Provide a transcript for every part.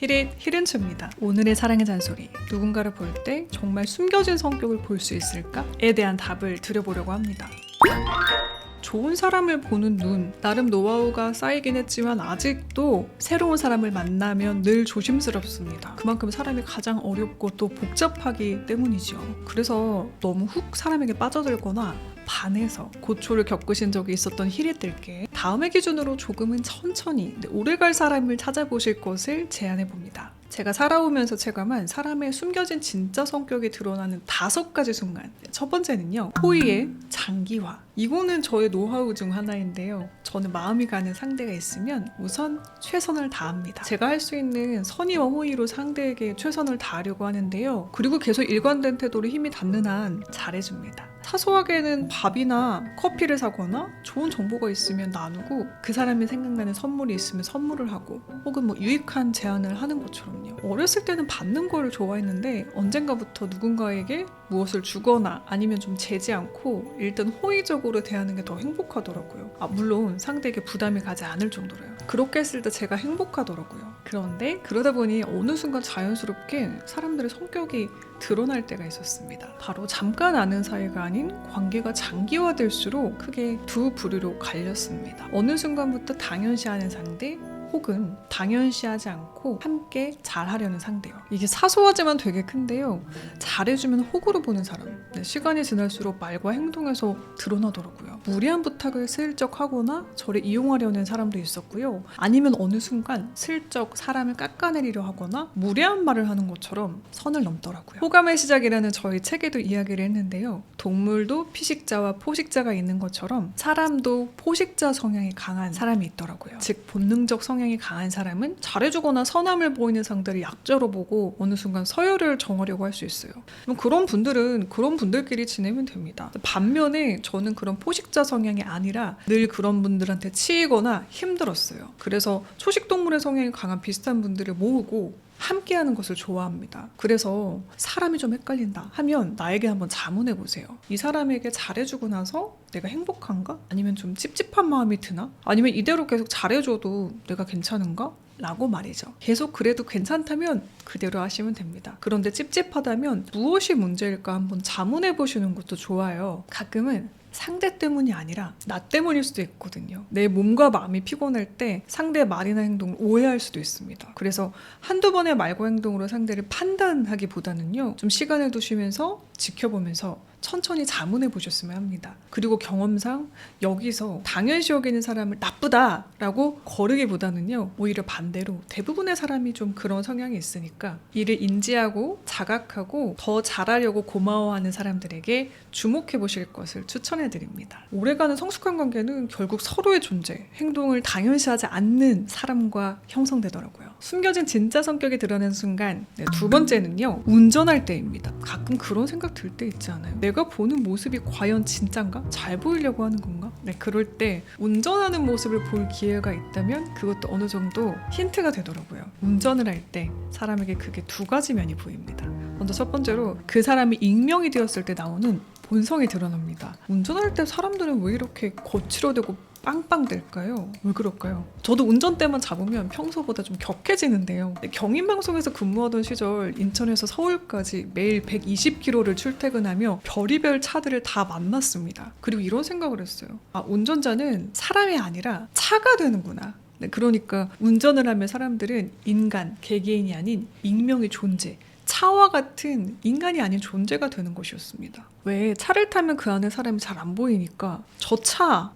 히렌츠입니다. 오늘의 사랑의 잔소리. 누군가를 볼 때 정말 숨겨진 성격을 볼 수 있을까?에 대한 답을 드려보려고 합니다. 좋은 사람을 보는 눈, 나름 노하우가 쌓이긴 했지만 아직도 새로운 사람을 만나면 늘 조심스럽습니다. 그만큼 사람이 가장 어렵고 또 복잡하기 때문이죠. 그래서 너무 훅 사람에게 빠져들거나 반해서 고초를 겪으신 적이 있었던 히리들께 다음의 기준으로 조금은 천천히 오래갈 사람을 찾아보실 것을 제안해봅니다. 제가 살아오면서 체감한 사람의 숨겨진 진짜 성격이 드러나는 5가지 순간. 첫 번째는요, 호의의 장기화. 이거는 저의 노하우 중 하나인데요. 저는 마음이 가는 상대가 있으면 우선 최선을 다합니다. 제가 할 수 있는 선의와 호의로 상대에게 최선을 다하려고 하는데요. 그리고 계속 일관된 태도로 힘이 닿는 한 잘해줍니다. 사소하게는 밥이나 커피를 사거나 좋은 정보가 있으면 나누고 그 사람이 생각나는 선물이 있으면 선물을 하고 혹은 유익한 제안을 하는 것처럼요. 어렸을 때는 받는 거를 좋아했는데 언젠가부터 누군가에게 무엇을 주거나 아니면 좀 재지 않고 일단 호의적으로 대하는 게 더 행복하더라고요. 물론 상대에게 부담이 가지 않을 정도로요. 그렇게 했을 때 제가 행복하더라고요. 그런데 그러다 보니 어느 순간 자연스럽게 사람들의 성격이 드러날 때가 있었습니다. 바로 잠깐 아는 사이가 아닌 관계가 장기화될수록 크게 두 부류로 갈렸습니다. 어느 순간부터 당연시하는 상대 혹은 당연시하지 않고 함께 잘하려는 상대요. 이게 사소하지만 되게 큰데요. 잘해주면 호구로 보는 사람. 시간이 지날수록 말과 행동에서 드러나더라고요. 무리한 부탁을 슬쩍 하거나 저를 이용하려는 사람도 있었고요. 아니면 어느 순간 슬쩍 사람을 깎아내리려 하거나 무례한 말을 하는 것처럼 선을 넘더라고요. 호감의 시작이라는 저희 책에도 이야기를 했는데요. 동물도 피식자와 포식자가 있는 것처럼 사람도 포식자 성향이 강한 사람이 있더라고요. 즉 본능적 성향이 강한 사람은 잘해주거나 선함을 보이는 상대를 약자로 보고 어느 순간 서열을 정하려고 할 수 있어요. 그런 분들은 그런 분들끼리 지내면 됩니다. 반면에 저는 그런 포식자 성향이 아니라 늘 그런 분들한테 치이거나 힘들었어요. 그래서 초식동물의 성향이 강한 비슷한 분들을 모으고 함께하는 것을 좋아합니다. 그래서 사람이 좀 헷갈린다 하면 나에게 한번 자문해보세요. 이 사람에게 잘해주고 나서 내가 행복한가? 아니면 좀 찝찝한 마음이 드나? 아니면 이대로 계속 잘해줘도 내가 괜찮은가? 라고 말이죠. 계속 그래도 괜찮다면 그대로 하시면 됩니다. 그런데 찝찝하다면 무엇이 문제일까 한번 자문해보시는 것도 좋아요. 가끔은 상대 때문이 아니라 나 때문일 수도 있거든요. 내 몸과 마음이 피곤할 때 상대의 말이나 행동을 오해할 수도 있습니다. 그래서 한두 번의 말과 행동으로 상대를 판단하기보다는요, 좀 시간을 두시면서 지켜보면서 천천히 자문해 보셨으면 합니다. 그리고 경험상 여기서 당연시 여기는 사람을 나쁘다라고 거르기보다는요, 오히려 반대로 대부분의 사람이 좀 그런 성향이 있으니까 이를 인지하고 자각하고 더 잘하려고 고마워하는 사람들에게 주목해 보실 것을 추천해 드립니다. 오래가는 성숙한 관계는 결국 서로의 존재, 행동을 당연시하지 않는 사람과 형성되더라고요. 숨겨진 진짜 성격이 드러나는 순간, 두 번째는요, 운전할 때입니다. 가끔 그런 생각 들 때 있지 않아요? 내가 보는 모습이 과연 진짠가? 잘 보이려고 하는 건가? 그럴 때 운전하는 모습을 볼 기회가 있다면 그것도 어느 정도 힌트가 되더라고요. 운전을 할 때 사람에게 그게 2가지 면이 보입니다. 먼저 첫 번째로 그 사람이 익명이 되었을 때 나오는 본성이 드러납니다. 운전할 때 사람들은 왜 이렇게 거칠어대고 빵빵댈까요? 왜 그럴까요? 저도 운전대만 잡으면 평소보다 좀 격해지는데요. 경인방송에서 근무하던 시절 인천에서 서울까지 매일 120km를 출퇴근하며 별의별 차들을 다 만났습니다. 그리고 이런 생각을 했어요. 운전자는 사람이 아니라 차가 되는구나. 그러니까 운전을 하면 사람들은 인간, 개개인이 아닌 익명의 존재, 차와 같은 인간이 아닌 존재가 되는 것이었습니다. 왜 차를 타면 그 안에 사람이 잘 안 보이니까 저 차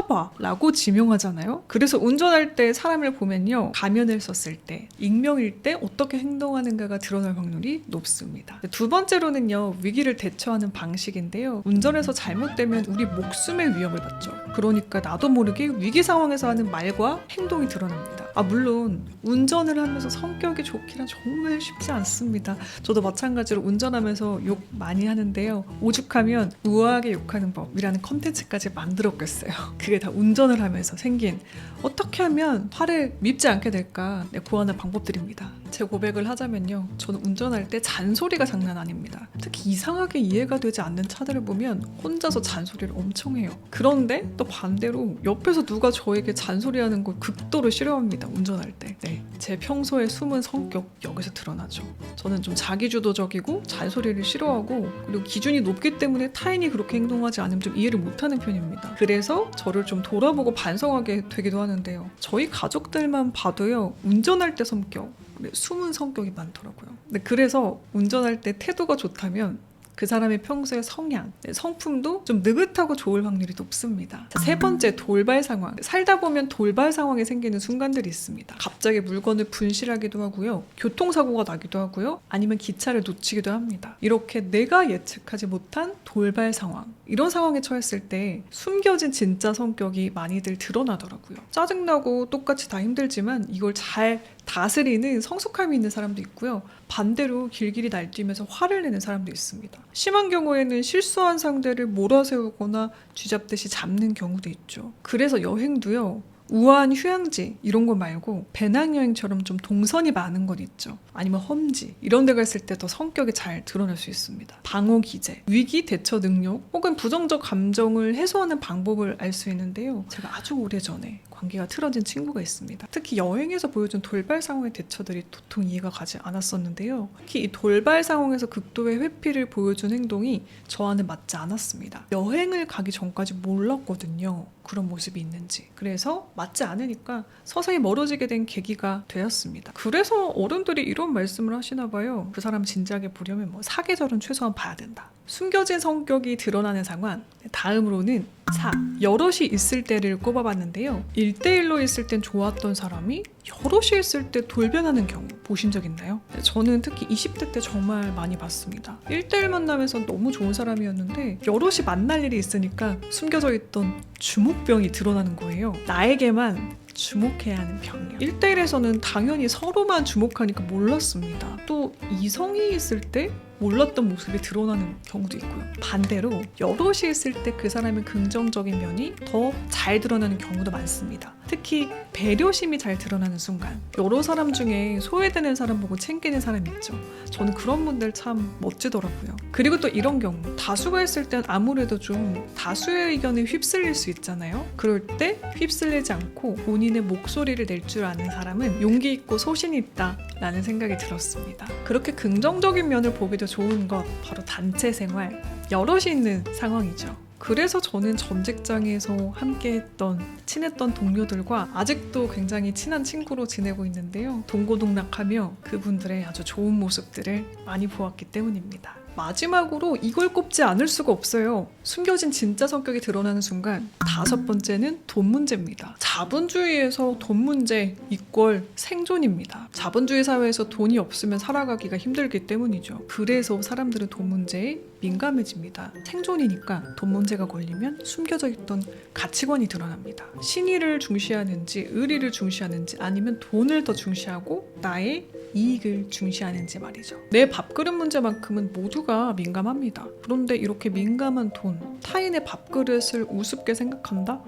봐 라고 지명하잖아요. 그래서 운전할 때 사람을 보면요, 가면을 썼을 때, 익명일 때 어떻게 행동하는가가 드러날 확률이 높습니다. 두 번째로는요, 위기를 대처하는 방식인데요, 운전에서 잘못되면 우리 목숨의 위협을 받죠. 그러니까 나도 모르게 위기 상황에서 하는 말과 행동이 드러납니다. 물론 운전을 하면서 성격이 좋기란 정말 쉽지 않습니다. 저도 마찬가지로 운전하면서 욕 많이 하는데요, 오죽하면 우아하게 욕하는 법이라는 컨텐츠까지 만들었겠어요. 그게 다 운전을 하면서 생긴, 어떻게 하면 화를 밉지 않게 될까 고안한 방법들입니다. 제 고백을 하자면요, 저는 운전할 때 잔소리가 장난 아닙니다. 특히 이상하게 이해가 되지 않는 차들을 보면 혼자서 잔소리를 엄청 해요. 그런데 또 반대로 옆에서 누가 저에게 잔소리하는 걸 극도로 싫어합니다. 있습니다. 운전할 때. 네, 제 평소의 숨은 성격 여기서 드러나죠. 저는 좀 자기주도적이고 잔소리를 싫어하고 그리고 기준이 높기 때문에 타인이 그렇게 행동하지 않으면 좀 이해를 못하는 편입니다. 그래서 저를 좀 돌아보고 반성하게 되기도 하는데요. 저희 가족들만 봐도요. 운전할 때 성격, 숨은 성격이 많더라고요. 근데 그래서 운전할 때 태도가 좋다면 그 사람의 평소의 성향, 성품도 좀 느긋하고 좋을 확률이 높습니다. 자, 세 번째, 돌발 상황. 살다 보면 돌발 상황이 생기는 순간들이 있습니다. 갑자기 물건을 분실하기도 하고요. 교통사고가 나기도 하고요. 아니면 기차를 놓치기도 합니다. 이렇게 내가 예측하지 못한 돌발 상황. 이런 상황에 처했을 때 숨겨진 진짜 성격이 많이들 드러나더라고요. 짜증나고 똑같이 다 힘들지만 이걸 잘 다스리는 성숙함이 있는 사람도 있고요. 반대로 길길이 날뛰면서 화를 내는 사람도 있습니다. 심한 경우에는 실수한 상대를 몰아세우거나 쥐잡듯이 잡는 경우도 있죠. 그래서 여행도요. 우아한 휴양지 이런 거 말고 배낭여행처럼 좀 동선이 많은 건 있죠. 아니면 험지 이런 데 갔을 때 더 성격이 잘 드러날 수 있습니다. 방어 기제, 위기 대처 능력 혹은 부정적 감정을 해소하는 방법을 알 수 있는데요. 제가 아주 오래전에 관계가 틀어진 친구가 있습니다. 특히 여행에서 보여준 돌발 상황의 대처들이 도통 이해가 가지 않았었는데요. 특히 이 돌발 상황에서 극도의 회피를 보여준 행동이 저와는 맞지 않았습니다. 여행을 가기 전까지 몰랐거든요. 그런 모습이 있는지. 그래서 맞지 않으니까 서서히 멀어지게 된 계기가 되었습니다. 그래서 어른들이 이런 말씀을 하시나 봐요. 그 사람 진지하게 보려면 사계절은 최소한 봐야 된다. 숨겨진 성격이 드러나는 상황. 다음으로는 4. 여럿이 있을 때를 꼽아봤는데요. 1대1로 있을 땐 좋았던 사람이 여럿이 있을 때 돌변하는 경우 보신 적 있나요? 저는 특히 20대 때 정말 많이 봤습니다. 1대1 만남에서 너무 좋은 사람이었는데 여럿이 만날 일이 있으니까 숨겨져 있던 주목병이 드러나는 거예요. 나에게만 주목해야 하는 병이요. 1대1에서는 당연히 서로만 주목하니까 몰랐습니다. 또 이성이 있을 때 몰랐던 모습이 드러나는 경우도 있고요. 반대로 여럿이 있을 때 그 사람의 긍정적인 면이 더 잘 드러나는 경우도 많습니다. 특히 배려심이 잘 드러나는 순간 여러 사람 중에 소외되는 사람 보고 챙기는 사람 있죠. 저는 그런 분들 참 멋지더라고요. 그리고 또 이런 경우 다수가 있을 땐 아무래도 좀 다수의 의견에 휩쓸릴 수 있잖아요. 그럴 때 휩쓸리지 않고 본인의 목소리를 낼 줄 아는 사람은 용기 있고 소신이 있다 라는 생각이 들었습니다. 그렇게 긍정적인 면을 보기도 좋은 것 바로 단체 생활, 여럿이 있는 상황이죠. 그래서 저는 전 직장에서 함께했던 친했던 동료들과 아직도 굉장히 친한 친구로 지내고 있는데요. 동고동락하며 그분들의 아주 좋은 모습들을 많이 보았기 때문입니다. 마지막으로 이걸 꼽지 않을 수가 없어요. 숨겨진 진짜 성격이 드러나는 순간 5번째는 돈 문제입니다. 자본주의에서 돈 문제 이꼴 생존입니다. 자본주의 사회에서 돈이 없으면 살아가기가 힘들기 때문이죠. 그래서 사람들은 돈 문제에 민감해집니다. 생존이니까 돈 문제가 걸리면 숨겨져 있던 가치관이 드러납니다. 신의를 중시하는지 의리를 중시하는지 아니면 돈을 더 중시하고 나의 이익을 중시하는지 말이죠. 내 밥그릇 문제만큼은 모두가 민감합니다. 그런데 이렇게 민감한 돈, 타인의 밥그릇을 우습게 생각한다?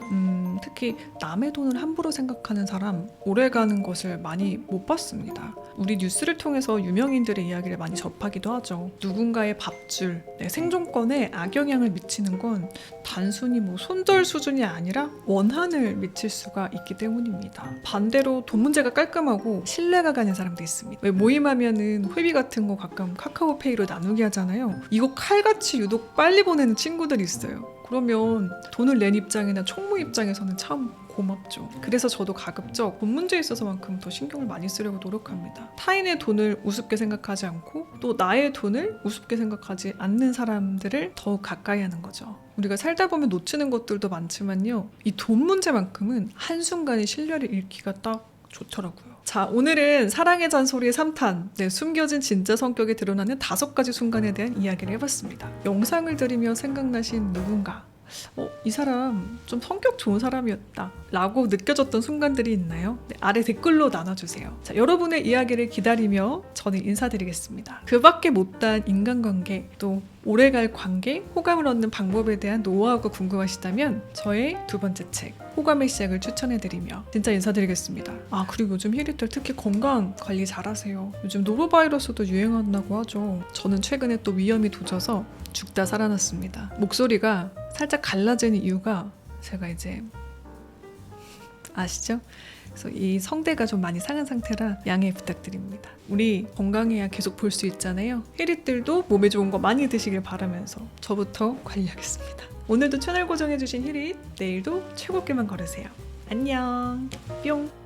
특히 남의 돈을 함부로 생각하는 사람 오래가는 것을 많이 못 봤습니다. 우리 뉴스를 통해서 유명인들의 이야기를 많이 접하기도 하죠. 누군가의 밥줄, 생존권에 악영향을 미치는 건 단순히 손절 수준이 아니라 원한을 미칠 수가 있기 때문입니다. 반대로 돈 문제가 깔끔하고 신뢰가 가는 사람도 있습니다. 왜 모임하면은 회비 같은 거 가끔 카카오페이로 나누게 하잖아요. 이거 칼같이 유독 빨리 보내는 친구들이 있어요. 그러면 돈을 낸 입장이나 총무 입장에서는 참 고맙죠. 그래서 저도 가급적 돈 문제에 있어서만큼 더 신경을 많이 쓰려고 노력합니다. 타인의 돈을 우습게 생각하지 않고 또 나의 돈을 우습게 생각하지 않는 사람들을 더 가까이 하는 거죠. 우리가 살다 보면 놓치는 것들도 많지만요. 이 돈 문제만큼은 한순간에 신뢰를 잃기가 딱 좋더라고요. 자, 오늘은 사랑의 잔소리의 3탄, 숨겨진 진짜 성격이 드러나는 5가지 순간에 대한 이야기를 해봤습니다. 영상을 들으며 생각나신 누군가, 이 사람 좀 성격 좋은 사람이었다 라고 느껴졌던 순간들이 있나요? 아래 댓글로 나눠주세요. 자, 여러분의 이야기를 기다리며 저는 인사드리겠습니다. 그 밖에 못한 인간관계, 또 오래갈 관계, 호감을 얻는 방법에 대한 노하우가 궁금하시다면 저의 2번째 책 호감의 시작을 추천해드리며 진짜 인사드리겠습니다. 그리고 요즘 힐리들 특히 건강 관리 잘하세요. 요즘 노로바이러스도 유행한다고 하죠. 저는 최근에 또 위염이 도져서 죽다 살아났습니다. 목소리가 살짝 갈라지는 이유가 제가 이제 아시죠? 그래서 이 성대가 좀 많이 상한 상태라 양해 부탁드립니다. 우리 건강해야 계속 볼 수 있잖아요. 히릿들도 몸에 좋은 거 많이 드시길 바라면서 저부터 관리하겠습니다. 오늘도 채널 고정해주신 히릿, 내일도 최고길만 걸으세요. 안녕. 뿅.